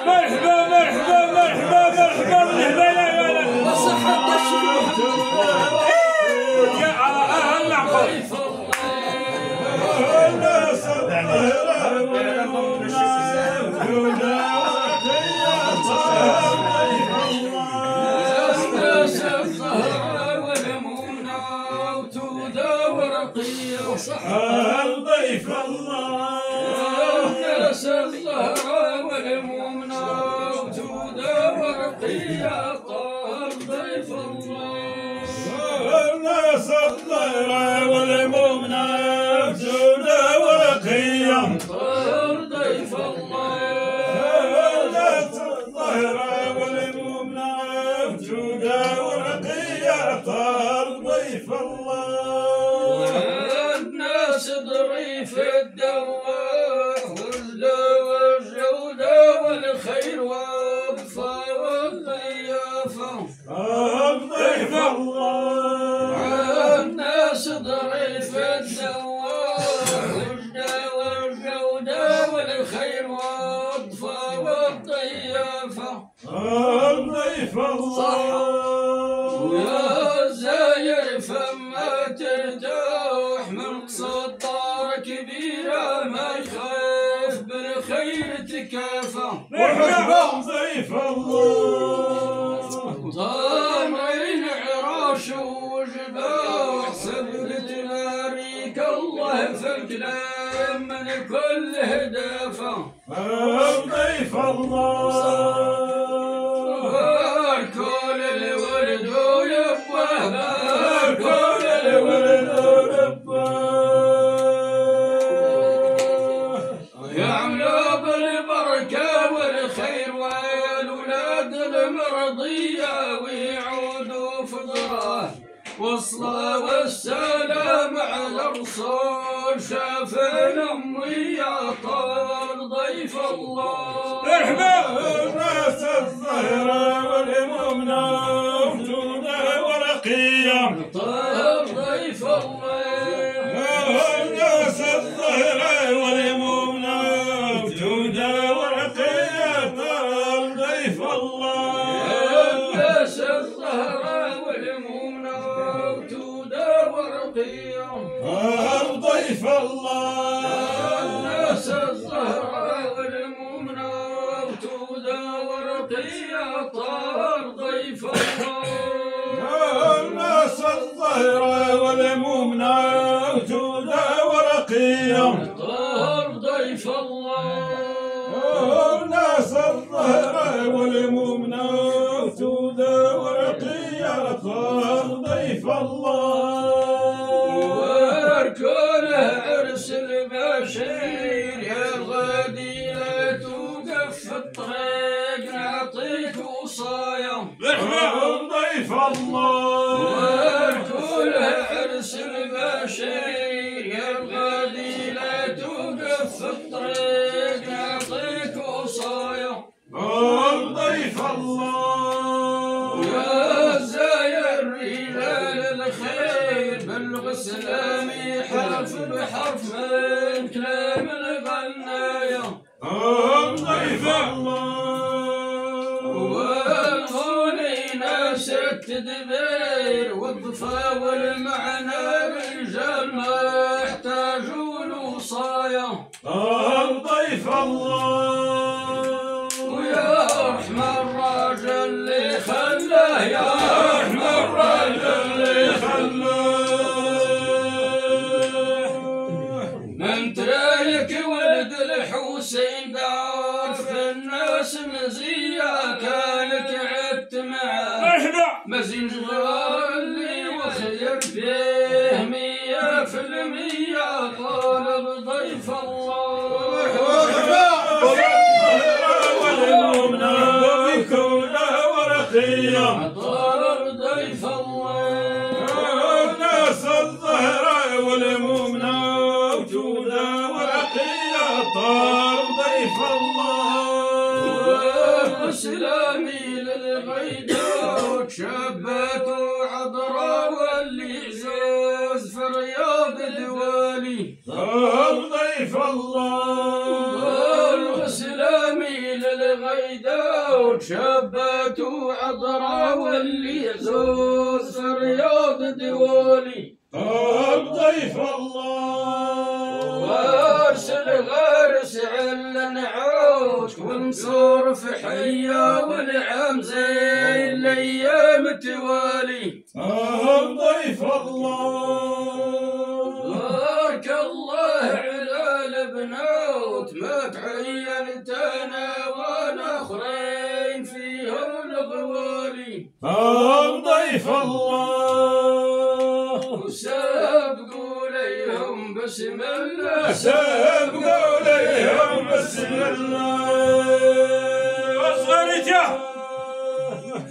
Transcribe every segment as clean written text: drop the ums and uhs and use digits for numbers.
مرحبا مرحبا مرحبا مرحبا مرحبا يا ولد وصحة ضيف الله الناس الزهراء والمؤمنة وجودة ورقية طار ضيف الله الناس الزهراء والمؤمنة وجودة ورقية طار ضيف الله الناس الزهراء والمؤمنة وجودة ورقية طار ضيف الله الناس ضريف الدواء والدواء والجودة والخير والوفاء والضيافة ضيف الله الناس ضريف الدواء والدواء والجودة والخير والوفاء والضيافة ضيف الله ويا زاير فما ترتاح من قصد طار كبيرة ما يخاف بالخير تكافى مرحبا ضيف الله طامرين عراش وجباح سبلت ناريك الله في الكلام من كل هدافة ضيف الله كل الولد ويبه كل الولد يعملوا بالبركة والخير والولاد المرضية ويعودوا فضراه والصلاة والسلام على الرسول شافنا أمي يا طال ضيف الله مرحبا الناس الزهراء والمؤمنة وجودة ورقية طال ضيف الله الناس الزهراء والمؤمنة وجودة ورقية طال ضيف الله الناس الزهراء والمؤمنة وجودة ورقية ضيف الله الناس الزهراء والمؤمنة وجودة ورقية طار ضيف الله الناس الزهراء والمؤمنة وجودة ورقية طار ضيف الله الناس الزهراء والمؤمنة وجودة ورقية طار ضيف الله واركونه عرس البشير يا الغادي لا توقف في الطريق نعطيك وصايا ضيف الله واركونه عرس البشير يا الغادي لا توقف في الطريق نعطيك وصايا ضيف الله ويا زاير رجال الخير بالغسلامي حرف بحرف من كلام الغناية ضيف الله والغني ناس التدبير والضفا والمعنى رجال ما يحتاجون وصايا ضيف الله ويا رحم الراجل اللي خلاه يا رحم الراجل اللي خلاه من انت رايك ولد الحسين دار في الناس مزية كانك عدت معاه مزين جغار اللي وخير فيه 100% طالب ضيف الله والمؤمنة بكونه ورقية طالب ضيف الله ناس الظهر والمؤمنة وجودة ورقية طالب ضيف الله سلامي للغيدة وشابات وعذراء واللي عزاز في رياض دوالي طالب ضيف الله سلامي للغيدة وشابات وعذراء واللي عزاز في رياض دوالي طالب ضيف الله وارسل غارس علن عوش ونصور في حيا والعام زي الايام توالي طالب ضيف الله بارك الله على البنات ما تعينت انا وانا اخرين فيهم الغوالي طالب ضيف الله وسابقوا ليهم بسم الله سابقوا ليهم بسم الله أصغرجه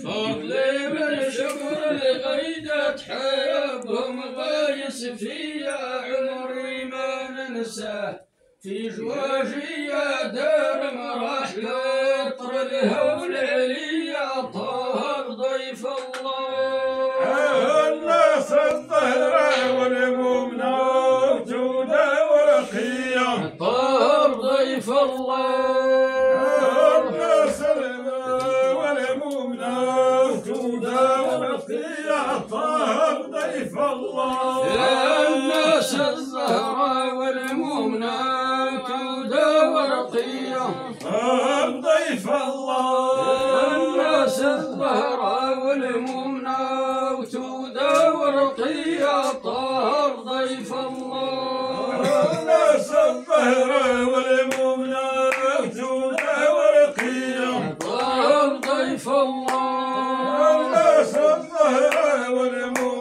فضلي من شكر لغيدة حيابهم غايس فيا عمري ما ننساه في جواجي يا دار راح قطر الهول عليا طاهر ضيف الله الناس الظهرة والمؤمنة وجودة ورقية طاهر ضيف الله الناس والمؤمنة وجودة ورقية طاهر ضيف الله الناس الزهراء والمؤمنة وجودة ورقية طاهر ضيف الله الناس الزهراء والمؤمنة وجودة ورقية طاهر ضيف الله الناس الظهرة والمؤمنة وجودة ورقية طاهر ضيف الله الناس الظهرة والمؤمنة